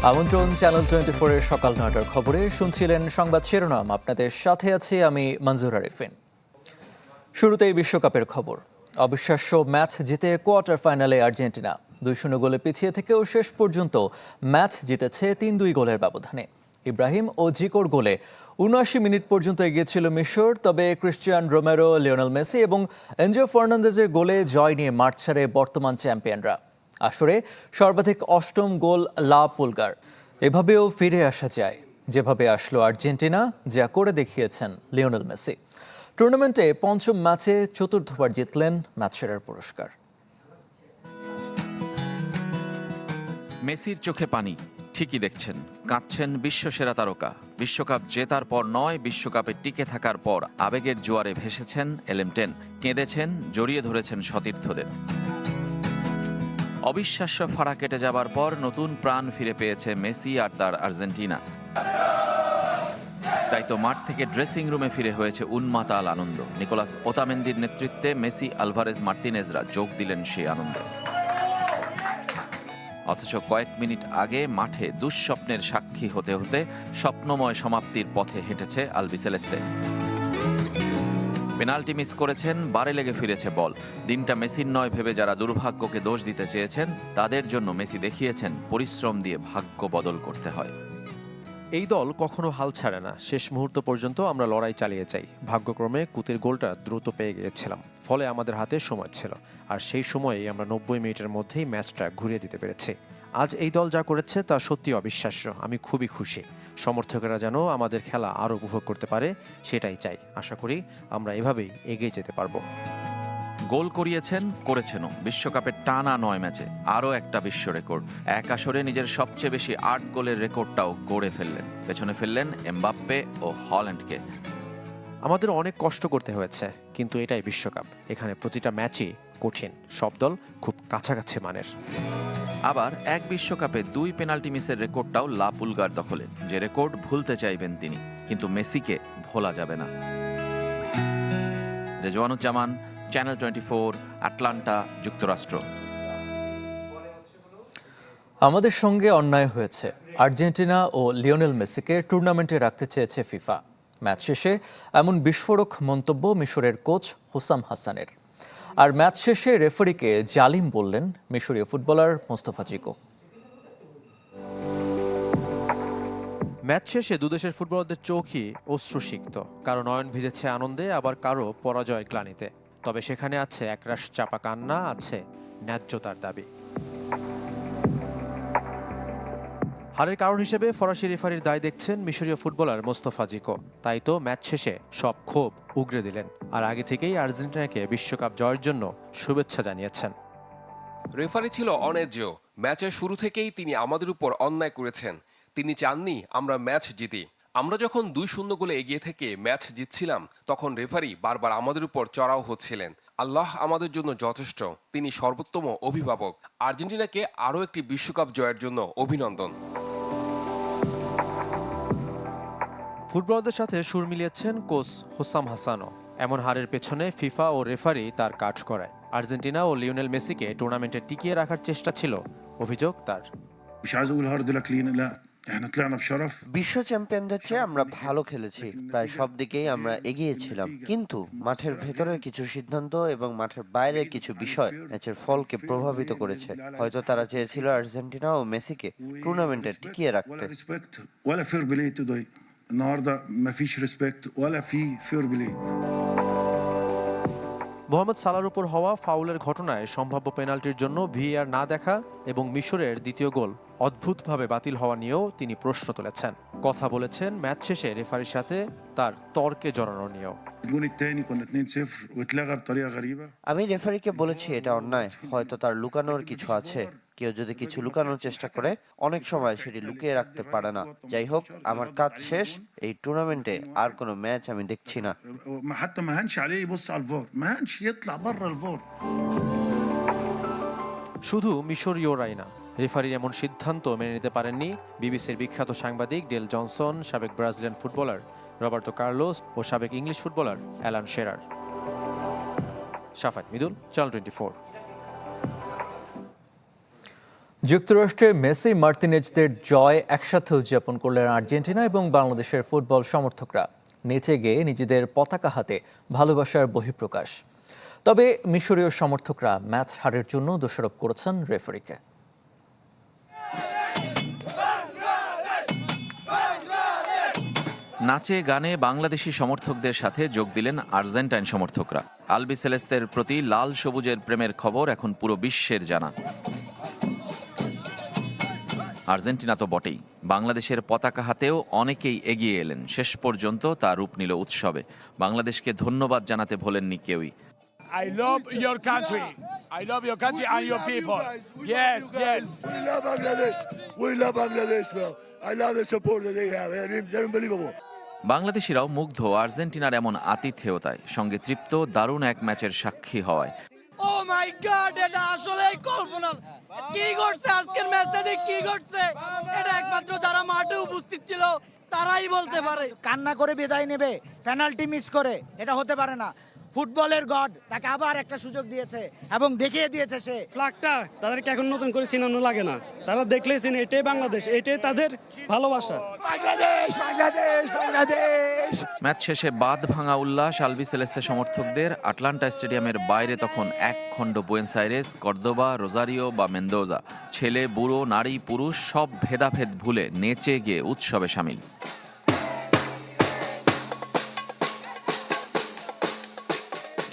আমন্ত্রণ চ্যানেল 24 এর সকাল 9টার খবরে শুনছিলেন সংবাদ শিরোনাম। আপনাদের সাথে আছি আমি মঞ্জুর আরিফিন। শুরুতেই বিশ্বকাপের খবর। অবিশ্বাস্য ম্যাচ জিতে কোয়ার্টার ফাইনালে আর্জেন্টিনা 2-0 গোলে পিছিয়ে থেকেও শেষ পর্যন্ত ম্যাচ জিতেছে 3-2 গোলের ব্যবধানে। ইব্রাহিম ও জিকোর গোলে ৭৯ মিনিট পর্যন্ত এগিয়েছিল মিশর, তবে ক্রিস্টিয়ান রোমেরো, লিওনেল মেসি এবং এনজো ফার্নান্দেজের গোলে জয় নিয়ে মাঠ ছাড়ে বর্তমান চ্যাম্পিয়নরা। আসরে সর্বাধিক 8ম গোল লা পুলগার। এভাবেও ফিরে আসা যায়, যেভাবে আসলো আর্জেন্টিনা, যা করে দেখিয়েছেন লিওনেল মেসি। টুর্নামেন্টে পঞ্চম ম্যাচে চতুর্থবার জিতলেন ম্যাচ সেরার পুরস্কার। মেসির চোখে পানি, ঠিকই দেখছেন, কাঁদছেন বিশ্বসেরা তারকা। বিশ্বকাপ জেতার পর নয়, বিশ্বকাপে টিকে থাকার পর আবেগের জোয়ারে ভেসেছেন এলেমটেন, কেঁদেছেন, জড়িয়ে ধরেছেন সতীর্থদের। অবিশ্বাস্য ফাড়া কেটে যাবার পর নতুন প্রাণ ফিরে পেয়েছে মেসি আর তার আর্জেন্টিনা। তাই তো মাঠ থেকে ড্রেসিং রুমে ফিরে হয়েছে উন্মাতাল আনন্দ। নিকোলাস ওতামেন্দির নেতৃত্বে মেসি, আলভারেজ, মার্তিনেজরা যোগ দিলেন সেই আনন্দে। অথচ কয়েক মিনিট আগে মাঠে দুঃস্বপ্নের সাক্ষী হতে হতে স্বপ্নময় সমাপ্তির পথে হেঁটেছে আলবিসেলেস্তে। পেনাল্টি মিস করেছেন, বারে লেগে ফিরেছে বল। দিনটা মেসির নয় ভেবে যারা দুর্ভাগ্যকে দোষ দিতে চেয়েছেন, তাদের জন্য মেসি দেখিয়েছেন পরিশ্রম দিয়ে ভাগ্য বদল করতে হয়। এই দল কখনো হাল ছাড়ে না। শেষ মুহূর্ত পর্যন্ত আমরা লড়াই চালিয়ে যাই। ভাগ্যক্রমে কুতির গোলটা দ্রুত পেয়ে গিয়েছিলাম, ফলে আমাদের হাতে সময় ছিল, আর সেই সময়েই আমরা 90 মিনিটের মধ্যেই ম্যাচটা ঘুরিয়ে দিতে পেরেছি। আজ এই দল যা করেছে তা সত্যি অবিশ্বাস্য। আমি খুবই খুশি। সমর্থকেরা যেন আমাদের খেলা আরও উপভোগ করতে পারে, সেটাই চাই। আশা করি আমরা এভাবেই এগিয়ে যেতে পারবো। গোল করেছেনও বিশ্বকাপের টানা 9 ম্যাচে। আরও একটা বিশ্ব রেকর্ড। এক আসরে নিজের সবচেয়ে বেশি 8 গোলের রেকর্ডটাও গড়ে ফেললেন। পেছনে ফেললেন এমবাপ্পে ও হল্যান্ডকে। আমাদের অনেক কষ্ট করতে হয়েছে, কিন্তু এটাই বিশ্বকাপ। এখানে প্রতিটা ম্যাচই কঠিন, সব দল খুব কাছাকাছি মানের। আবার এক বিশ্বকাপে 2 পেনাল্টি মিসের রেকর্ডটাও লা পুলগার দখলে, যে রেকর্ড ভুলতে চাইবেন তিনি, কিন্তু মেসিকে ভোলা যাবে না। রেজওয়ানুজ্জামান, চ্যানেল 24, আটলান্টা, যুক্তরাষ্ট্র। আমাদের সঙ্গে অন্যায় হয়েছে। আর্জেন্টিনা ও লিওনেল মেসিকে টুর্নামেন্টে রাখতে চেয়েছে ফিফা। ম্যাচ শেষে এমন বিস্ফোরক মন্তব্য মিশরের কোচ হুসাম হাসানের। আর ম্যাচ শেষে রেফারিকে জালিম বললেন মিশরীয় ফুটবলার মোস্তফা জিকো। ম্যাচ শেষে দুদেশের ফুটবলারদের চোখই অশ্রুসিক্ত। কারো নয়ন ভিজেছে আনন্দে, আবার কারো পরাজয়ের গ্লানিতে। তবে সেখানে আছে একরাশ চাপা কান্না, আছে ন্যায্যতার দাবি। হারের কারণ হিসেবে ফরাসি রেফারির দায় দেখছেন মিশরীয় ফুটবলার মোস্তফা জিকো। তাই তো ম্যাচ শেষে সব ক্ষোভ উগরে দিলেন, আর আগে থেকেই আর্জেন্টিনাকে বিশ্বকাপ জয়ের জন্য শুভেচ্ছা জানিয়েছেন। রেফারি ছিল অন্যায্য। ম্যাচের শুরু থেকেই তিনি আমাদের উপর অন্যায় করেছেন। তিনি চাননি আমরা ম্যাচ জিতি। আমরা যখন 2-0 গোলে এগিয়ে থেকে ম্যাচ জিতছিলাম, তখন রেফারি বারবার আমাদের উপর চড়াও হচ্ছিলেন। আল্লাহ আমাদের জন্য যথেষ্ট, তিনি সর্বোত্তম অভিভাবক। আর্জেন্টিনাকে আরও একটি বিশ্বকাপ জয়ের জন্য অভিনন্দন। ফুটবলারদের সাথে সুর মিলিয়েছেন কোচ হুসাম হাসানও। এমন হারের পেছনে ফিফা ও রেফারি তার কাজ করায়। আর্জেন্টিনা ও লিওনেল মেসিকে টুর্নামেন্টে টিকিয়ে রাখার চেষ্টা ছিল অভিযোগ তার। বিশ্ব চ্যাম্পিয়নদের চেয়ে আমরা ভালো খেলেছি, প্রায় সব দিকেই আমরা এগিয়েছিলাম, কিন্তু মাঠের ভেতরের কিছু সিদ্ধান্ত এবং মাঠের বাইরের কিছু বিষয় ম্যাচের ফলকে প্রভাবিত করেছে। হয়তো তারা চেয়েছিল আর্জেন্টিনা ও মেসিকে টুর্নামেন্টে টিকিয়ে রাখতে। মোহাম্মদ সালার উপর হওয়া ফাউলের ঘটনায় সম্ভাব্য পেনাল্টির জন্য ভিএআর না দেখা এবং মিশরের দ্বিতীয় গোল অদ্ভুতভাবে বাতিল হওয়া নিয়েও তিনি প্রশ্ন তুলেছেন। কথা বলেছেন ম্যাচ শেষে রেফারির সাথে তার তর্কে জড়ানো নিয়েও। আমি রেফারিকে বলেছি এটা অন্যায়, হয়তো তার লুকানোর কিছু আছে। কেউ যদি কিছু লুকানোর চেষ্টা করে, অনেক সময় সেটি লুকিয়ে রাখতে পারে না। যাই হোক, আমার কাজ শেষ। এই টুর্নামেন্টে আর কোনো ম্যাচ আমি দেখছি না। শুধু মিশরীয়রাই না, রেফারির এমন সিদ্ধান্ত মেনে নিতে পারেননি বিবিসির বিখ্যাত সাংবাদিক ডেল জনসন, সাবেক ব্রাজিলিয়ান ফুটবলার রবার্তো কার্লোস ও সাবেক ইংলিশ ফুটবলার অ্যালান শেরার। শাফাত মিদুল, চ্যানেল 24। যুক্তরাষ্ট্রের মেসি মার্তিনেজদের জয় একসাথে উদযাপন করলেন আর্জেন্টিনা এবং বাংলাদেশের ফুটবল সমর্থকরা। নেচে গেয়ে নিজেদের পতাকা হাতে ভালোবাসার বহিঃপ্রকাশ। তবে মিশরীয় সমর্থকরা ম্যাচ হারের জন্য দোষারোপ করেছেন রেফারিকে। নাচে গানে বাংলাদেশি সমর্থকদের সাথে যোগ দিলেন আর্জেন্টাইন সমর্থকরা। আলবি সেলেস্তের প্রতি লাল সবুজের প্রেমের খবর এখন পুরো বিশ্বের জানা। আর্জেন্টিনা তো বটেই, বাংলাদেশের পতাকা হাতেও অনেকেই এগিয়ে এলেন। শেষ পর্যন্ত তা রূপ নিল উৎসবে। বাংলাদেশকে ধন্যবাদ জানাতে ভোলেননি কেউই। I love your country. I love your country and your people. Yes, yes. We love Bangladesh. We love Bangladesh, bro. I love the support that they have. They're unbelievable. বাংলাদেশিরাও মুগ্ধ আর্জেন্টিনার এমন আতিথেয়তায়, সঙ্গে তৃপ্ত দারুণ এক ম্যাচের সাক্ষী হওয়ায়। ও মাই গড, এটা আসলেই কল্পনা। কি করছে আজকের ম্যাচটাতে, কি করছে এটা একমাত্র যারা মাঠে উপস্থিত ছিল তারাই বলতে পারে। কান্না করে বিদায় নেবে পেনাল্টি মিস করে, এটা হতে পারে না। ফুটবলের গড তাকে আবার একটা সুযোগ দিয়েছে এবং দেখিয়ে দিয়েছে সে। ফ্ল্যাগটা তাদেরকে এখন নতুন করে চিনানো লাগে না, তারা দেখলেই চিনে এটাই বাংলাদেশ, এটাই তাদের ভালোবাসা। Bangladesh, Bangladesh, Bangladesh. ম্যাচ শেষে বাঁধ ভাঙা উল্লাস আলবি সেলেস্তে সমর্থকদের। আটলান্টা স্টেডিয়ামের বাইরে তখন এক খণ্ড বুয়েন্স আইরেস, কর্দোবা, রোজারিও বা মেন্দোজা। ছেলে, বুড়ো, নারী, পুরুষ সব ভেদাভেদ ভুলে নেচে গিয়ে উৎসবে সামিল।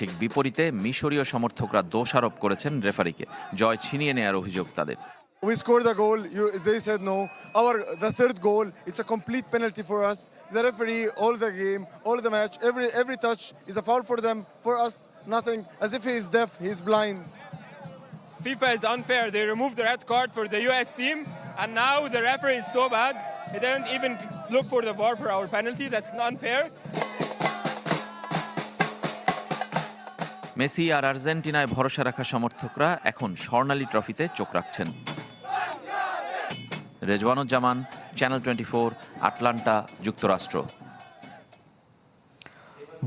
ঠিক বিপরীতে মিশরীয় সমর্থকরা দোষারোপ করেছেন রেফারিকে। জয় ছিনিয়ে নেয়ার অভিযোগ তাদের। We scored a goal. They said no. The third goal, it's a complete penalty for us. The referee, all the game, all the match, every touch is a foul for them. For us, nothing. As if he is deaf, he is blind. FIFA is unfair. They removed the red card for the US team, and now the referee is so bad. He didn't even look for the VAR for our penalty. That's unfair. Messi আর আর্জেন্টিনায় ভরসা রাখা সমর্থকরা এখন স্বর্ণালী ট্রফিতে চোখ রাখছেন। Rezwanuzzaman, channel 24, Atlanta, যুক্তরাষ্ট্র।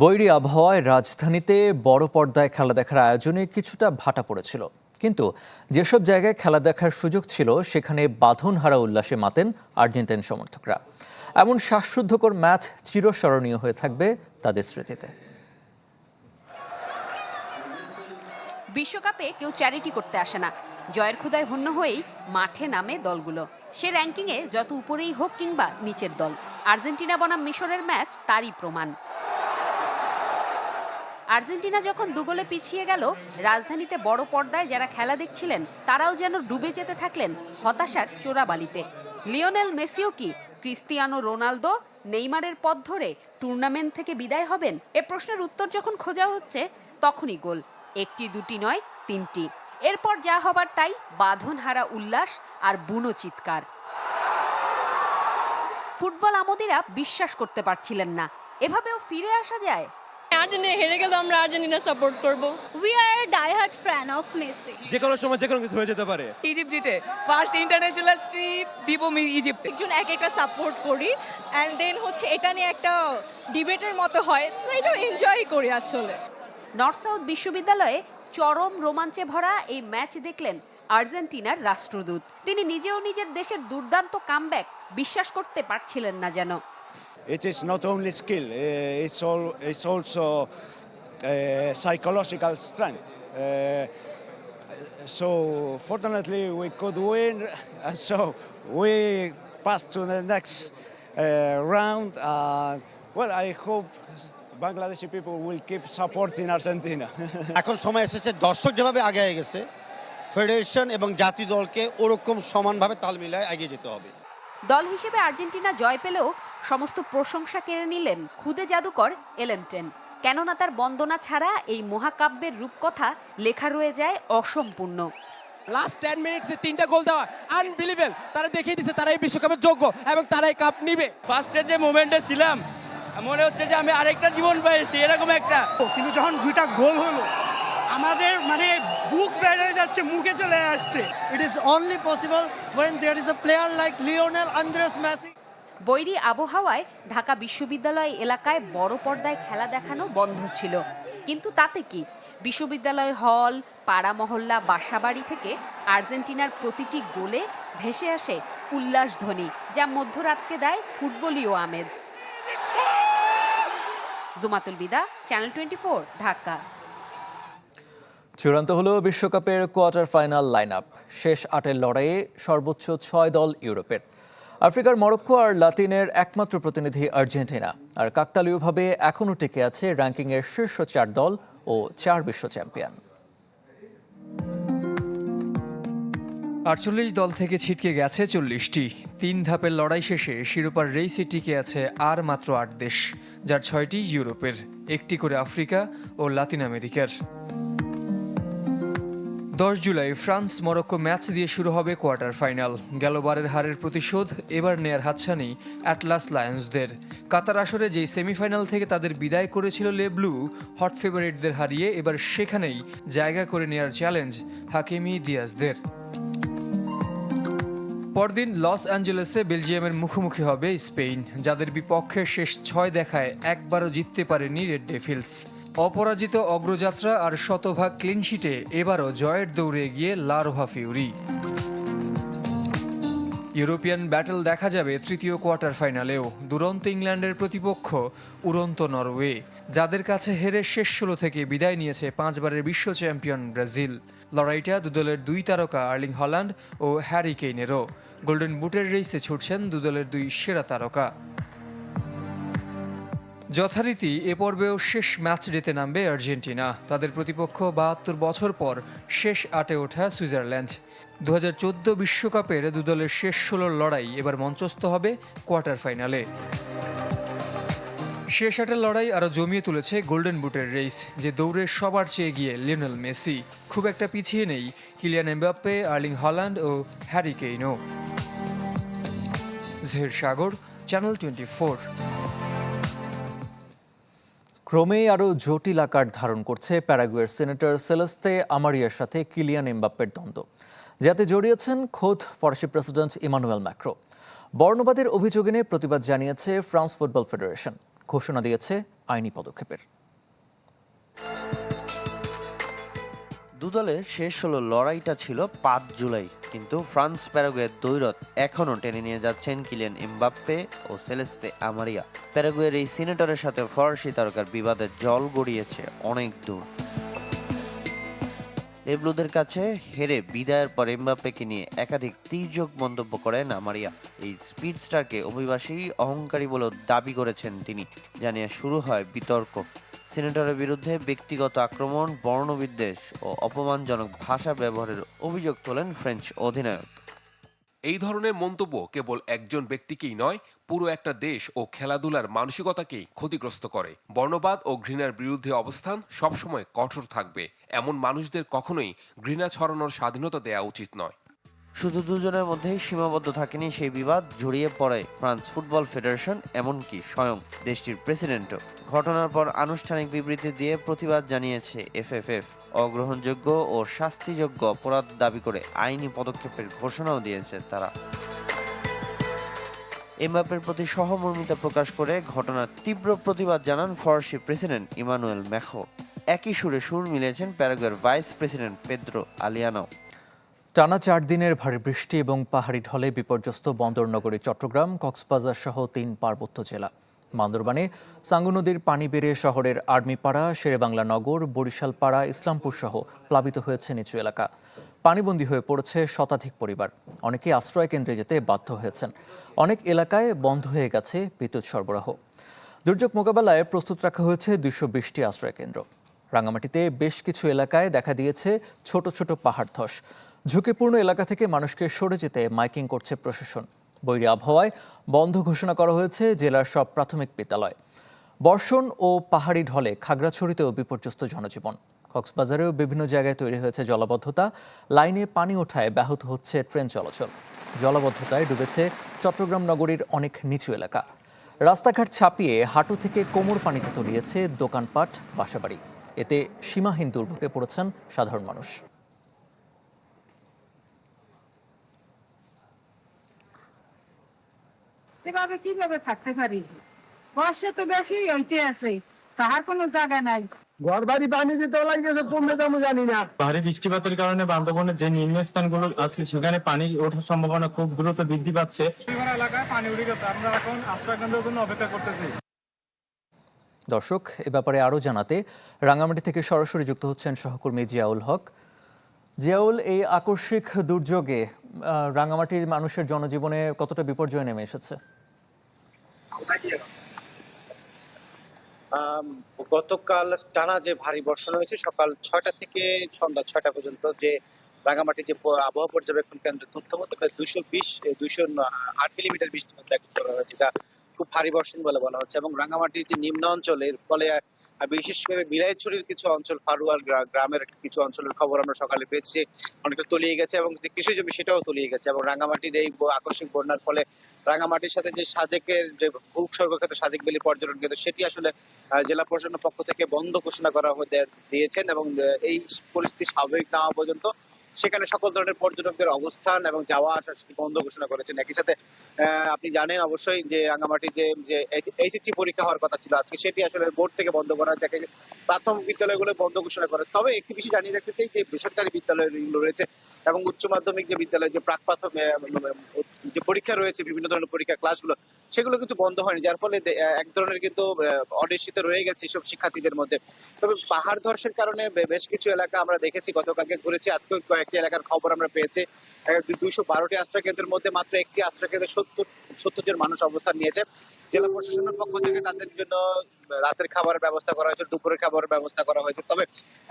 বৈরী আবহাওয়ায় রাজধানীতে বড় পর্দায় খেলা দেখার আয়োজনে কিছুটা ভাটা পড়েছিল, কিন্তু যেসব জায়গায় খেলা দেখার সুযোগ ছিল সেখানে বাঁধনহারা উল্লাসে মাতেন আর্জেন্টাইন সমর্থকরা। এমন শ্বাসরুদ্ধকর ম্যাচ চিরস্মরণীয় হয়ে থাকবে তাদের স্মৃতিতে। বিশ্বকাপে কেউ চ্যারিটি করতে আসে না, জয়ের ক্ষুধায় হন্য হয়েই মাঠে নামে দলগুলো। সে র্যাঙ্কিংয়ে যত উপরেই হোক কিংবা নিচের দল, আর্জেন্টিনা বনাম মিশরের ম্যাচ তারই প্রমাণ। আর্জেন্টিনা যখন 2 গোলে পিছিয়ে গেল, রাজধানীতে বড় পর্দায় যারা খেলা দেখছিলেন তারাও যেন ডুবে যেতে থাকলেন হতাশার চোরাবালিতে। লিওনেল মেসিও কি ক্রিস্টিয়ানো রোনালদো, নেইমারের পথ ধরে টুর্নামেন্ট থেকে বিদায় হবেন? এ প্রশ্নের উত্তর যখন খোঁজা হচ্ছে তখনই গোল, একটি দুটি নয় 3টি। এরপর যা হবার তাই, বাঁধনহারা উল্লাস আর বুনো চিৎকার। ফুটবল আমোদীরা বিশ্বাস করতে পারছিলেন না এভাবেও ফিরে আসা যায়। আর্জেন্টিনা হেরে গেল, আমরা আর্জেন্টিনা সাপোর্ট করব। We are diehard fan of Messi. যে কোনো সময় যে কোনো কিছু হয়ে যেতে পারে। ইজিপ্ট জিতে ফার্স্ট ইন্টারন্যাশনাল ট্রিপ দিব ইজিপ্ট। একজন এক একটা সাপোর্ট করি, এন্ড দেন হচ্ছে এটা নিয়ে একটা ডিবেটের মতো হয়, তো এটা এনজয় করি আসলে। নর্থ সাউথ বিশ্ববিদ্যালয়ে চরম রোমাঞ্চে ভরা এই ম্যাচ দেখলেন আর্জেন্টিনার রাষ্ট্রদূত। তিনি নিজেও নিজের দেশের দুর্দান্ত কামব্যাক বিশ্বাস করতে পারছিলেন না যেন। It is not only skill, it's also psychological strength. So fortunately we could win, so we passed to the next round. Well, I hope Bangladeshi people will keep supporting Argentina. এখন সময় এসেছে, দর্শক যেভাবে আগে গেছে, ফেডারেশন এবং জাতীয় দলকে ওরকম সমানভাবে তাল মিলায় এগিয়ে যেতে হবে। দল হিসেবে আর্জেন্টিনা জয় পেলেও সমস্ত প্রশংসা কেড়ে নিলেন খুদে জাদুকর এলেনটেন। কেননা তার বন্দনা ছাড়া এই মহাকাব্যের রূপকথা লেখা রয়ে যায় অসম্পূর্ণ। লাস্ট 10 মিনিটসে 3টা গোল দেওয়া আনবিলিভেবল। তারা দেখিয়ে দিয়েছে তারা এই বিশ্বকাপের যোগ্য এবং তারাই কাপ নিবে। ফার্স্টে যে মোমেন্টে ছিলাম মনে হচ্ছে যে আমি আরেকটা জীবন পেয়েছি, এরকম একটা। কিন্তু যখন 2টা গোল হলো আমাদের মানে বুক বের হয়ে যাচ্ছে, মুখে চলে আসছে। It is only possible when there is a player like Lionel Andres Messi. বৈরী আবহাওয়ায় ঢাকা বিশ্ববিদ্যালয় এলাকায় বড় পর্দায় খেলা দেখানো বন্ধ ছিল, কিন্তু তাতে কি, বিশ্ববিদ্যালয় হল, পাড়া মহল্লা, বাসাবাড়ি থেকে আর্জেন্টিনার প্রতিটি গোলে ভেসে আসে উল্লাসধ্বনি, যা মধ্যরাতকে দেয় ফুটবলীয় আমেজ। জুমাতুল বিদা, চ্যানেল 24, ঢাকা। চূড়ান্ত হলো বিশ্বকাপের কোয়ার্টার ফাইনাল লাইন আপ। শেষ 8-এর লড়াইয়ে সর্বোচ্চ 6 দল ইউরোপের। আফ্রিকার মরক্কো আর লাতিনের একমাত্র প্রতিনিধি আর্জেন্টিনা। আর কাকতালীয়ভাবে এখনও টিকে আছে র্যাঙ্কিংয়ের শীর্ষ 4 দল ও 4 বিশ্ব চ্যাম্পিয়ন। 48 দল থেকে ছিটকে গেছে 40টি। 3 ধাপের লড়াই শেষে শিরোপার রেইসে টিকে আছে আর মাত্র 8 দেশ, যার 6টি ইউরোপের, 1টি করে আফ্রিকা ও লাতিন আমেরিকার। 10 জুলাই ফ্রান্স মরক্কো ম্যাচ দিয়ে শুরু হবে কোয়ার্টার ফাইনাল। গেলবারের হারের প্রতিশোধ এবার নেয়ার হাতছানি অ্যাটলাস লায়ন্সদের। কাতার আসরে যেই সেমিফাইনাল থেকে তাদের বিদায় করেছিল লে ব্লু, হট ফেভারিটদের হারিয়ে এবার সেখানেই জায়গা করে নেয়ার চ্যালেঞ্জ হাকিমি দিয়াজদের। পরদিন লস অ্যাঞ্জেলেসে বেলজিয়ামের মুখোমুখি হবে স্পেন, যাদের বিপক্ষে শেষ 6 দেখায় একবারও জিততে পারেনি রেড ডেভিলস। অপরাজিত অগ্রযাত্রা আর শতভাগ ক্লিনশিটে এবারও জয়ের দৌড়ে এগিয়ে লা রোহা ফিউরি। ইউরোপিয়ান ব্যাটল দেখা যাবে তৃতীয় কোয়ার্টার ফাইনালেও। দুরন্ত ইংল্যান্ডের প্রতিপক্ষ উড়ন্ত নরওয়ে, যাদের কাছে হেরে শেষ 16 থেকে বিদায় নিয়েছে 5 বারের বিশ্ব চ্যাম্পিয়ন ব্রাজিল। লড়াইটা দুদলের 2 তারকা আর্লিং হল্যান্ড ও হ্যারি কেইনেরও। গোল্ডেন বুটের রেইসে ছুটছেন দুদলের 2 সেরা তারকা। যথারীতি এ পর্বেও শেষ ম্যাচ ডেতে নামবে আর্জেন্টিনা। তাদের প্রতিপক্ষ 72 বছর পর শেষ 8-এ ওঠা সুইজারল্যান্ড। 2014 বিশ্বকাপের দুদলের শেষ 16 লড়াই এবার মঞ্চস্থ হবে কোয়ার্টার ফাইনালে। শেষ 8-এর লড়াই আরও জমিয়ে তুলেছে গোল্ডেন বুটের রেইস, যে দৌড়ে সবার চেয়ে এগিয়ে লিওনেল মেসি। খুব একটা পিছিয়ে নেই কিলিয়ান এমবাপ্পে, আর্লিং হল্যান্ড ও হ্যারি কেইনও। জহির সাগর, চ্যানেল 24। ক্রমেই আরও জটিল আকার ধারণ করছে প্যারাগুয়ের সিনেটর সেলেস্তে আমারিয়ার সাথে কিলিয়ান এমবাপ্পের দ্বন্দ্ব, যাতে জড়িয়েছেন খোদ ফরাসি প্রেসিডেন্ট ইমানুয়েল ম্যাক্রো। বর্ণবাদের অভিযোগ এনে প্রতিবাদ জানিয়েছে ফ্রান্স ফুটবল ফেডারেশন, ঘোষণা দিয়েছে আইনি পদক্ষেপের। দুদলের শেষ 16 লড়াইটা ছিল 5 জুলাই, কিন্তু ফ্রান্স প্যারাগুয়ের দ্বৈরথ এখনও টেনে নিয়ে যাচ্ছেন কিলিয়ান এমবাপ্পে ও সেলেস্তে আমারিয়া। প্যারাগুয়ের এই সিনেটরের সাথে ফরাসি তারকার বিবাদের জল গড়িয়েছে অনেক দূর। লেব্লুদের কাছে হেরে বিদায়ের পর এমবাপ্পেকে নিয়ে একাধিক তীর্যক মন্তব্য করেন আমারিয়া। এই স্পিড স্টারকে অভিবাসী অহংকারী বলেও দাবি করেছেন তিনি, জানিয়ে শুরু হয় বিতর্ক। সিনেটরের বিরুদ্ধে ব্যক্তিগত আক্রমণ, বর্ণবিদ্বেষ ও অপমানজনক ভাষা ব্যবহারের অভিযোগ তোলেন ফ্রেঞ্চ অধিনায়ক। এই ধরনের মন্তব্য কেবল একজন ব্যক্তিকেই নয়, পুরো একটা দেশ ও খেলাধুলার মানসিকতাকেই ক্ষতিগ্রস্ত করে। বর্ণবাদ ও ঘৃণার বিরুদ্ধে অবস্থান সবসময় কঠোর থাকবে। এমন মানুষদের কখনোই ঘৃণা ছড়ানোর স্বাধীনতা দেওয়া উচিত নয়। শুধু দুজনের মধ্যেই সীমাবদ্ধ থাকেনি সেই বিবাদ, জড়িয়ে পড়ে ফ্রান্স ফুটবল ফেডারেশন, এমনকি স্বয়ং দেশটির প্রেসিডেন্টও। ঘটনার পর আনুষ্ঠানিক বিবৃতি দিয়ে প্রতিবাদ জানিয়েছে এফএফএফ। অগ্রহণযোগ্য ও শাস্তিযোগ্য অপরাধ দাবি করে আইনি পদক্ষেপের ঘোষণাও দিয়েছে তারা। এমবাপ্পের প্রতি সহমর্মিতা প্রকাশ করে ঘটনার তীব্র প্রতিবাদ জানান ফরাসি প্রেসিডেন্ট ইমানুয়েল ম্যাক্রো। একই সুরে সুর মিলিয়েছেন প্যারাগুয়ের ভাইস প্রেসিডেন্ট পেদ্রো আলিয়ানো। টানা 4 দিনের ভারী বৃষ্টি এবং পাহাড়ি ঢলে বিপর্যস্ত বন্দরনগরী চট্টগ্রাম, কক্সবাজার সহ 3 পার্বত্য জেলা। বান্দরবানে সাঙ্গু নদীর পানি বেড়ে শহরের আর্মিপাড়া, শেরেবাংলা নগর, বরিশাল পাড়া, ইসলামপুর সহ প্লাবিত হয়েছে নিচু এলাকা। পানিবন্দী হয়ে পড়েছে শতাধিক পরিবার। অনেকে আশ্রয় কেন্দ্রে যেতে বাধ্য হয়েছেন। অনেক এলাকায় বন্ধ হয়ে গেছে বিদ্যুৎ সরবরাহ। দুর্যোগ মোকাবেলায় প্রস্তুত রাখা হয়েছে 220টি আশ্রয় কেন্দ্র। রাঙামাটিতে বেশ কিছু এলাকায় দেখা দিয়েছে ছোট ছোট পাহাড় ধস। ঝুঁকিপূর্ণ এলাকা থেকে মানুষকে সরে যেতে মাইকিং করছে প্রশাসন। বৈরী আবহাওয়ায় বন্ধ ঘোষণা করা হয়েছে জেলার সব প্রাথমিক বিদ্যালয়। বর্ষণ ও পাহাড়ি ঢলে খাগড়াছড়িতেও বিপর্যস্ত জনজীবন। কক্সবাজারেও বিভিন্ন জায়গায় তৈরি হয়েছে জলাবদ্ধতা। লাইনে পানি ওঠায় ব্যাহত হচ্ছে ট্রেন চলাচল। জলাবদ্ধতায় ডুবেছে চট্টগ্রাম নগরীর অনেক নিচু এলাকা। রাস্তাঘাট ছাপিয়ে হাঁটু থেকে কোমর পানিতে তলিয়েছে দোকানপাট, বাসাবাড়ি। এতে সীমাহীন দুর্ভোগে পড়েছেন সাধারণ মানুষ। এভাবে কিভাবে থাকতে পারি? বর্ষা তো বেশি হইতে আছে, তাহার কোনো জায়গা নাই। ঘর বাড়ি পানিতে তলায় গেছে, কমবে যাবো জানি না। ভারী বৃষ্টিপাতের কারণে বান্দরবনের যে নিম্নস্থানগুলো আছে সেখানে পানি ওঠার সম্ভাবনা খুব দ্রুত বৃদ্ধি পাচ্ছে। এলাকায় পানি উঠে গেছে, আমরা এখন আশ্রয়কেন্দ্রের জন্য অপেক্ষা করতেছি। দর্শক, এ ব্যাপারে আরও জানাতে রাঙামাটি থেকে সরাসরি যুক্ত হচ্ছেন সহকর্মী জিয়াউল হক। জিয়াউল, এই আকস্মিক দুর্যোগে রাঙামাটির মানুষের জনজীবনে কতটা বিপর্যয় নেমে এসেছে? গতকাল টানা যে ভারী বর্ষণ হয়েছে সকাল 6টা থেকে সন্ধ্যা 6টা পর্যন্ত, যে রাঙামাটি যে আবহাওয়া পর্যবেক্ষণ কেন্দ্রের তথ্য মতো প্রায় 208 মিলিমিটার বৃষ্টিপাত রেকর্ড করা হয়েছে, যা খুব ভারী বর্ষণ বলে বলা হচ্ছে। এবং রাঙামাটির যে নিম্ন অঞ্চলের ফলে বিশেষ করে বিলাইছড়ির কিছু অঞ্চল, ফারুয়াল গ্রামের কিছু অঞ্চলের খবর আমরা সকালে পেয়েছি যে অনেকটা তলিয়ে গেছে, এবং যে কৃষি জমি সেটাও তলিয়ে গেছে। এবং রাঙামাটির এই আকস্মিক বন্যার ফলে রাঙামাটির সাথে যে সাজেকের যে ভূস্বর্গখ্যাত সাজেক ভ্যালি পর্যটন কেন্দ্র, সেটি আসলে জেলা প্রশাসনের পক্ষ থেকে বন্ধ ঘোষণা করা দিয়েছেন। এবং এই পরিস্থিতি স্বাভাবিক না হওয়া পর্যন্ত সেখানে সকল ধরনের পর্যটকদের অবস্থান এবং যাওয়া আসা বন্ধ ঘোষণা করেছেন। একই সাথে আপনি জানেন অবশ্যই যে রাঙামাটি যে এইচএসসি পরীক্ষা হওয়ার কথা ছিল আজকে, সেটি আসলে বোর্ড থেকে বন্ধ করা হয়েছে। প্রাথমিক বিদ্যালয়গুলো বন্ধ ঘোষণা করে। তবে একটি বিষয় জানিয়ে রাখতে চাই যে বেসরকারি বিদ্যালয়গুলো রয়েছে এবং উচ্চ মাধ্যমিক যে বিদ্যালয়, যে প্রাক প্রাথমিক যে পরীক্ষা রয়েছে, বিভিন্ন ধরনের পরীক্ষা ক্লাসগুলো, সেগুলো কিন্তু বন্ধ হয়নি, যার ফলে এক ধরনের কিন্তু অনিশ্চিত রয়ে গেছে সব শিক্ষার্থীদের মধ্যে। তবে পাহাড় ধসের কারণে বেশ কিছু এলাকা আমরা দেখেছি, গতকালকে ঘুরেছি, আজকে কয়েকটি এলাকার খবর আমরা পেয়েছি। 212টি আশ্রয় কেন্দ্রের মধ্যে মাত্র একটি আশ্রয় কেন্দ্রে 70 জন মানুষ অবস্থান নিয়েছে। জেলা প্রশাসনের পক্ষ থেকে তাদের জন্য রাতের খাবারের ব্যবস্থা করা হয়েছে, দুপুরের খাবারের ব্যবস্থা করা হয়েছে। তবে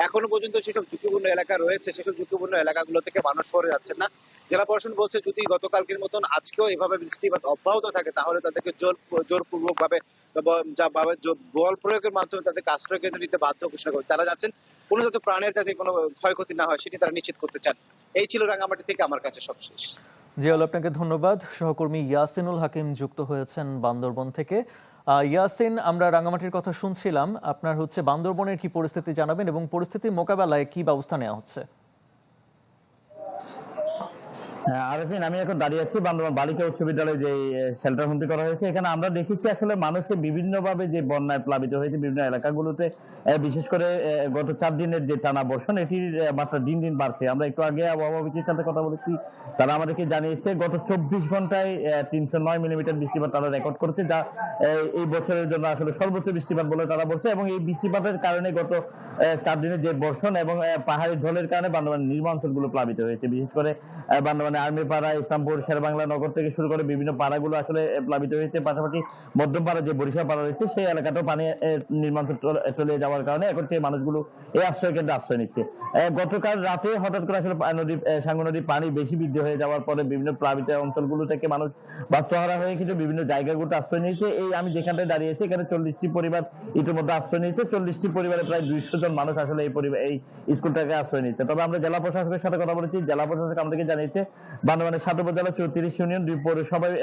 এখনো পর্যন্ত সেসব ঝুঁকিপূর্ণ এলাকা রয়েছে, সেসব ঝুঁকিপূর্ণ এলাকাগুলো থেকে মানুষ সরে যাচ্ছেন না। জেলা প্রশাসন বলছে যদি গতকালকের মতন আজকেও এভাবে বৃষ্টিপাত অব্যাহত থাকে তাহলে তাদেরকে জোরপূর্বক ভাবে বল প্রয়োগের মাধ্যমে তাদেরকে আশ্রয় কেন্দ্র নিতে বাধ্য ঘোষণা করে। তারা যাচ্ছেন কোনো যাতে প্রাণের যাতে কোনো ক্ষয়ক্ষতি না হয় সেটি তারা নিশ্চিত করতে চান। এই ছিল রাঙামাটি থেকে আমার কাছে সবশেষ। জিয়াউল, আপনাকে ধন্যবাদ। সহকর্মী ইয়াসিনুল হাকিম যুক্ত হয়েছেন বান্দরবন থেকে। ইয়াসিন, আমরা রাঙামাটির কথা শুনছিলাম, আপনার বান্দরবনের কি পরিস্থিতি জানাবেন এবং পরিস্থিতি মোকাবেলায় কি ব্যবস্থা নেওয়া হচ্ছে? আরেফিন, আমি এখন দাঁড়িয়ে আছি বান্দরবান বালিকা উচ্চ বিদ্যালয়ে যে শেল্টার হোমটি করা হয়েছে। এখানে আমরা দেখেছি আসলে মানুষকে বিভিন্নভাবে যে বন্যায় প্লাবিত হয়েছে বিভিন্ন এলাকাগুলোতে, বিশেষ করে গত 4 দিনের যে টানা বর্ষণ, এটির মাত্রা দিন দিন বাড়ছে। আমরা একটু আগে আবহাওয়া অফিসের সাথে কথা বলেছি, তারা আমাদেরকে জানিয়েছে গত 24 ঘন্টায় 309 মিলিমিটার বৃষ্টিপাত তারা রেকর্ড করেছে, যা এই বছরের জন্য আসলে সর্বোচ্চ বৃষ্টিপাত বলে তারা বলছে। এবং এই বৃষ্টিপাতের কারণে গত 4 দিনের যে বর্ষণ এবং পাহাড়ি ঢলের কারণে বান্দরবানের নিম্ন অঞ্চলগুলো প্লাবিত হয়েছে। বিশেষ করে বান্দরবানে আর্মিপাড়া, ইসলামপুর, শেরবাংলা নগর থেকে শুরু করে বিভিন্ন পাড়াগুলো আসলে প্লাবিত হয়েছে। পাশাপাশি মধ্যম পাড়া যে বরিশাল পাড়া রয়েছে সেই এলাকাটাও পানি নির্মাঞ্চল চলে যাওয়ার কারণে এখন সেই মানুষগুলো এই আশ্রয় কেন্দ্রে আশ্রয় নিচ্ছে। গতকাল রাতে হঠাৎ করে আসলে সাঙ্গু নদীর পানি বেশি বৃদ্ধি হয়ে যাওয়ার পরে বিভিন্ন প্লাবিত অঞ্চলগুলো থেকে মানুষ বাস্তুহারা হয়ে কিছু বিভিন্ন জায়গাগুলোতে আশ্রয় নিয়েছে। এই আমি যেখানটায় দাঁড়িয়েছি এখানে 40টি পরিবার ইতিমধ্যে আশ্রয় নিয়েছে। 40টি পরিবারে প্রায় 200 জন মানুষ আসলে এই স্কুলটাকে আশ্রয় নিচ্ছে। তবে আমরা জেলা প্রশাসকের সাথে কথা বলেছি, জেলা প্রশাসক আমাদেরকে জানিয়েছে বান্দরবানের 7 উপজেলা 34 ইউনিয়ন 2 পৌরসভায়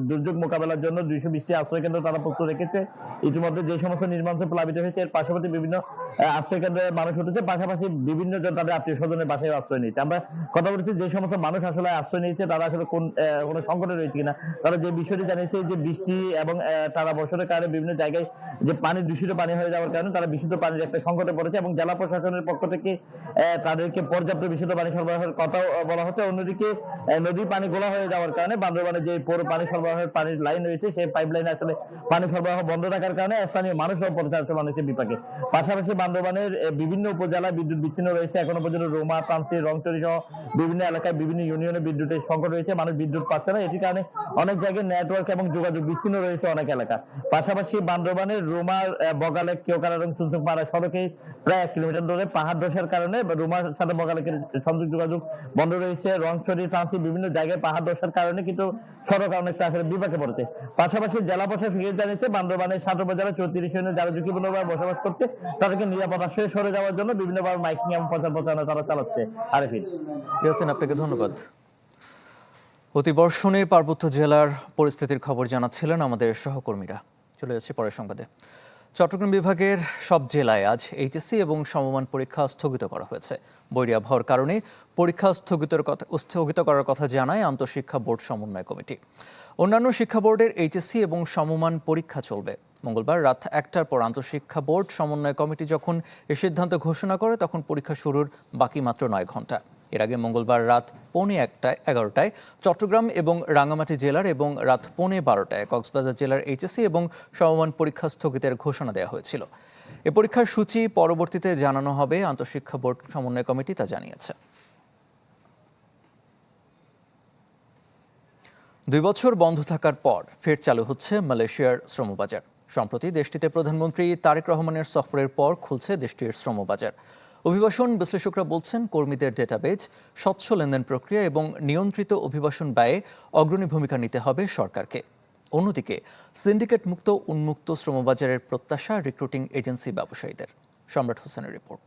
দুর্যোগ মোকাবেলার জন্য 220টি আশ্রয় কেন্দ্র তারা প্রস্তুত রেখেছে। ইতিমধ্যে যে সমস্ত নির্মাণাঞ্চল প্লাবিত হয়েছে এর পাশাপাশি বিভিন্ন আশ্রয় কেন্দ্রে মানুষ উঠেছে, পাশাপাশি বিভিন্ন জন তাদের আত্মীয় স্বজনের বাসায় আশ্রয় নিচ্ছে। আমরা কথা বলেছি যে সমস্ত মানুষ আসলে আশ্রয় নিচ্ছে তারা আসলে কোনো সংকটে রয়েছে কিনা। তারা যে বিষয়টি জানিয়েছে যে বৃষ্টি এবং টানা বর্ষণের কারণে বিভিন্ন জায়গায় যে দূষিত পানি হয়ে যাওয়ার কারণে তারা বিশুদ্ধ পানির একটা সংকটে পড়েছে এবং জেলা প্রশাসনের পক্ষ থেকে তাদেরকে পর্যাপ্ত বিশুদ্ধ পানি সরবরাহের কথাও বলা হচ্ছে। অন্যদিকে নদীর পানি গোলা হয়ে যাওয়ার কারণে বান্দরবানে যে পৌর পানি সরবরাহের পানির লাইন রয়েছে সেই পাইপ লাইনে আসলে পানি সরবরাহ বন্ধ থাকার কারণে স্থানীয় মানুষও পড়েছে আসলে মানুষের বিপাকে। পাশাপাশি বান্দরবানের বিভিন্ন উপজেলায় বিদ্যুৎ বিচ্ছিন্ন রয়েছে এখনো পর্যন্ত। রোমা, তামসি, রংচুরি সহ বিভিন্ন এলাকায় বিভিন্ন ইউনিয়নে বিদ্যুতের সংকট রয়েছে, মানুষ বিদ্যুৎ পাচ্ছে না। এটির কারণে অনেক জায়গায় নেটওয়ার্ক এবং যোগাযোগ বিচ্ছিন্ন রয়েছে অনেক এলাকা। পাশাপাশি বান্দরবানের রোমার বগালেক, কেওকারা এবং চুনচুকপাড়া সড়কে প্রায় 1 কিলোমিটার দূরে পাহাড় ধসের কারণে রোমার সাথে বগালেকের সংযোগ যোগাযোগ বন্ধ রয়েছে। রংচুরি, তামসি বিভিন্ন জায়গায় পাহাড় ধসের কারণে কিন্তু সড়ক অনেকটা আসলে বিপাকে পড়েছে। পাশাপাশি জেলা প্রশাসক জানিয়েছে বান্দরবানের 7 উপজেলা 34 ইউনিয়নে যারা ঝুঁকিপূর্ণভাবে বসবাস করছে তাদেরকে নিরাপদ আশ্রয়ে সরে যাওয়ার জন্য বিভিন্নভাবে মাইকিং এবং প্রচার প্রচারণা তারা চালাচ্ছে। আরেফিন, আপনাকে ধন্যবাদ। অতিবর্ষণে পার্বত্য জেলার পরিস্থিতির খবর জানাচ্ছিলেন আমাদের সহকর্মীরা। চলে যাচ্ছি পরের সংবাদে। চট্টগ্রাম বিভাগের সব জেলায় আজ এইচএসসি এবং সমমান পরীক্ষা স্থগিত করা হয়েছে। বৈরী আবহাওয়ার কারণে পরীক্ষা স্থগিত করার কথা জানায় আন্তঃশিক্ষা বোর্ড সমন্বয় কমিটি। অন্যান্য শিক্ষা বোর্ডের এইচএসসি এবং সমমান পরীক্ষা চলবে। মঙ্গলবার রাত ১টার পর আন্তঃশিক্ষা বোর্ড সমন্বয় কমিটি যখন এ সিদ্ধান্ত ঘোষণা করে তখন পরীক্ষা শুরুর বাকি মাত্র ৯ ঘন্টা। এর আগে মঙ্গলবার রাত 11:15 চট্টগ্রাম এবং রাঙ্গামাটি জেলার এবং রাত 12:15 কক্সবাজার জেলার এইচএসসি এবং সমমান পরীক্ষা স্থগিতের ঘোষণা দেওয়া হয়েছিল। এ পরীক্ষার সূচি পরবর্তীতে জানানো হবে, আন্তঃশিক্ষা বোর্ড সমন্বয় কমিটি তা জানিয়েছে। ২ বছর বন্ধ থাকার পর ফের চালু হচ্ছে মালয়েশিয়ার শ্রমবাজার। সম্প্রতি দেশটিতে প্রধানমন্ত্রী তারেক রহমানের সফরের পর খুলছে দেশটির শ্রমবাজার। অভিবাসন বিশ্লেষকরা বলছেন, কর্মীদের ডেটাবেজ, স্বচ্ছ লেনদেন প্রক্রিয়া এবং নিয়ন্ত্রিত অভিবাসন ব্যয়ে অগ্রণী ভূমিকা নিতে হবে সরকারকে। অন্যদিকে সিন্ডিকেট মুক্ত উন্মুক্ত শ্রমবাজারের প্রত্যাশা রিক্রুটিং এজেন্সি ব্যবসায়ীদের। সম্রাট হোসেনের রিপোর্ট।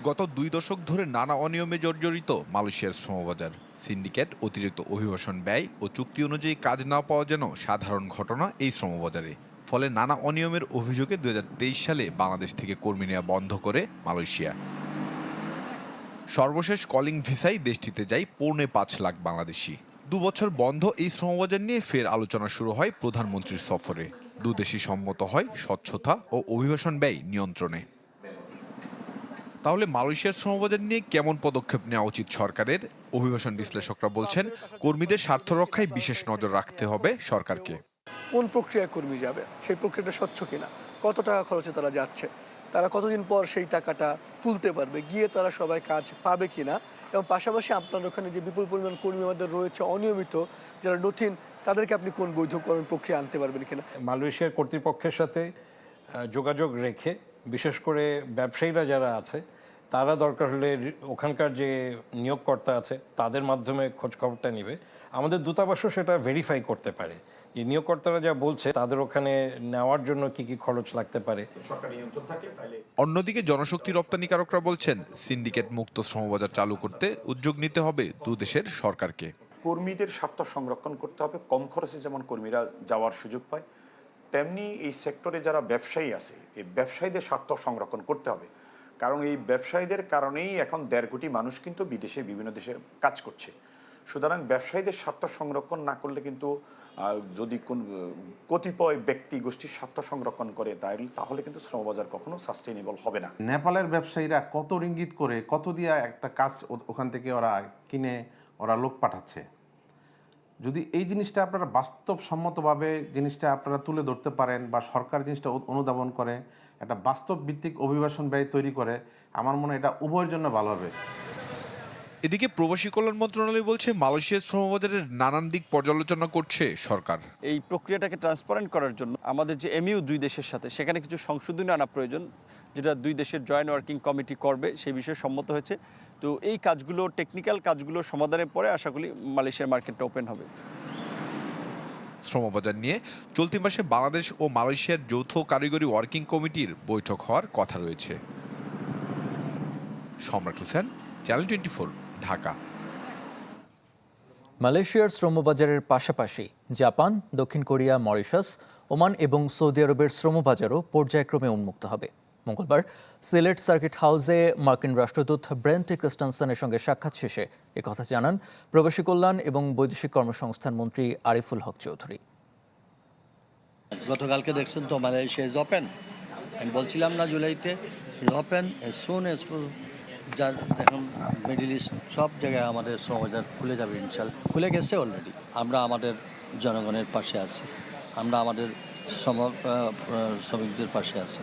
গত ২ দশক ধরে নানা অনিয়মে জর্জরিত মালয়েশিয়ার শ্রমবাজার। সিন্ডিকেট, অতিরিক্ত অভিবাসন ব্যয় ও চুক্তি অনুযায়ী কাজ না পাওয়া যেন সাধারণ ঘটনা এই শ্রমবাজারে। ফলে নানা অনিয়মের অভিযোগে ২০২৩ সালে বাংলাদেশ থেকে কর্মী নেওয়া বন্ধ করে মালয়েশিয়া। সর্বশেষ কলিং ভিসায় দেশটিতে যায় ৫.৫ লাখ বাংলাদেশি। ২ বছর বন্ধ এই শ্রমবাজার নিয়ে ফের আলোচনা শুরু হয় প্রধানমন্ত্রীর সফরে। দুদেশই সম্মত হয় স্বচ্ছতা ও অভিবাসন ব্যয় নিয়ন্ত্রণে। তাহলে মালয়েশিয়ার শ্রমবাজার নিয়ে কেমন পদক্ষেপ নেওয়া উচিত সরকারের? অভিবাসন বিশ্লেষকরা বলছেন, কর্মীদের স্বার্থ রক্ষায় বিশেষ নজর রাখতে হবে সরকারকে। কোন প্রক্রিয়ায় কর্মী যাবে, সেই প্রক্রিয়াটা স্বচ্ছ কিনা, কত টাকা খরচে তারা যাচ্ছে, তারা কতদিন পর সেই টাকাটা তুলতে পারবে, গিয়ে তারা সবাই কাজ পাবে কিনা, এবং পাশাপাশি আপনার ওখানে যে বিপুল পরিমাণ কর্মী আমাদের রয়েছে অনিয়মিত, যারা নথিন, তাদেরকে আপনি কোন বৈধকরণ প্রক্রিয়া আনতে পারবেন কিনা। মালয়েশিয়ার কর্তৃপক্ষের সাথে যোগাযোগ রেখে, বিশেষ করে ব্যবসায়ীরা যারা আছে তারা দরকার হলে ওখানকার যে নিয়োগকর্তা আছে তাদের মাধ্যমে খোঁজ খবরটা নিবে। আমাদের দূতাবাসও সেটা ভেরিফাই করতে পারে যে নিয়োগকর্তারা যা বলছে তাদের ওখানে নেওয়ার জন্য কি কি খরচ লাগতে পারে। অন্যদিকে জনশক্তি রপ্তানিকারকরা বলছেন, সিন্ডিকেট মুক্ত শ্রমবাজার চালু করতে উদ্যোগ নিতে হবে দুদেশের সরকারকে। কর্মীদের স্বার্থ সংরক্ষণ করতে হবে। কম খরচে যেমন কর্মীরা যাওয়ার সুযোগ পায়, তেমনি এই সেক্টরে যারা ব্যবসায়ী আছে এই ব্যবসায়ীদের স্বার্থ সংরক্ষণ করতে হবে। কারণ এই ব্যবসায়ীদের কারণেই এখন ১.৫ কোটি মানুষ কিন্তু বিদেশে বিভিন্ন দেশে কাজ করছে। সুতরাং ব্যবসায়ীদের স্বার্থ সংরক্ষণ না করলে কিন্তু যদি কোন কতিপয় ব্যক্তি গোষ্ঠীর স্বার্থ সংরক্ষণ করে তাহলে কিন্তু শ্রমবাজার কখনো সাস্টেইনেবল হবে না। নেপালের ব্যবসায়ীরা কত রিঙ্গিত করে, কত দিয়া একটা কাজ ওখান থেকে ওরা কিনে ওরা লোক পাঠাচ্ছে। যদি এই জিনিসটা আপনারা বাস্তবসম্মতভাবে জিনিসটা আপনারা তুলে ধরতে পারেন বা সরকার জিনিসটা অনুধাবন করে একটা বাস্তব ভিত্তিক অভিবাসন ব্যয় তৈরি করে, আমার মনে হয় এটা উভয়ের জন্য ভালো হবে। এদিকে প্রবাসী কল্যাণ মন্ত্রণালয় বলছে, মালয়েশিয়ার শ্রমবাজারের নানান দিক পর্যালোচনা করছে সরকার। এই প্রক্রিয়াটাকে ট্রান্সপারেন্ট করার জন্য আমাদের যে এমইউ ২ দেশের সাথে, সেখানে কিছু সংশোধনী আনা প্রয়োজন, যেটা ২ দেশের জয়েন্ট ওয়ার্কিং কমিটি করবে, সেই বিষয়ে সম্মত হয়েছে। তো এই কাজগুলো, টেকনিক্যাল কাজগুলো সমাধানের পরে আশা করি মালয়েশিয়ার মার্কেটটা ওপেন হবে। শ্রমবাজার নিয়ে চলতি মাসে বাংলাদেশ ও মালয়েশিয়ার যৌথ কারিগরি ওয়ার্কিং কমিটির বৈঠক হওয়ার কথা রয়েছে। সম্রাট হোসেন, চ্যানেল 24, ঢাকা। মালয়েশিয়ার শ্রমবাজারের পাশাপাশি জাপান, দক্ষিণ কোরিয়া, মরিশাস, ওমান এবং সৌদি আরবের শ্রমবাজারও পর্যায়ক্রমে উন্মুক্ত হবে। মঙ্গলবার সিলেট সার্কিট হাউসে মার্কিন রাষ্ট্রদূত ব্রেন্ট ক্রিস্টেনসেনের সঙ্গে সাক্ষাৎ শেষে একথা জানান প্রবাসী কল্যাণ এবং বৈদেশিক কর্মসংস্থান মন্ত্রী আরিফুল হক চৌধুরী। গতকালকে দেখছেন তো, মালয়েশিয়া ইজ ওপেন। আমি বলছিলাম না জুলাইতে ওপেন এজ সুন এজ দেখুন মিডল ইস্ট সব জায়গায় আমাদের শ্রমবাজার খুলে যাবে ইনশাল্লাহ। খুলে গেছে অলরেডি। আমরা আমাদের জনগণের পাশে আছি, আমরা আমাদের শ্রমিকদের পাশে আছি।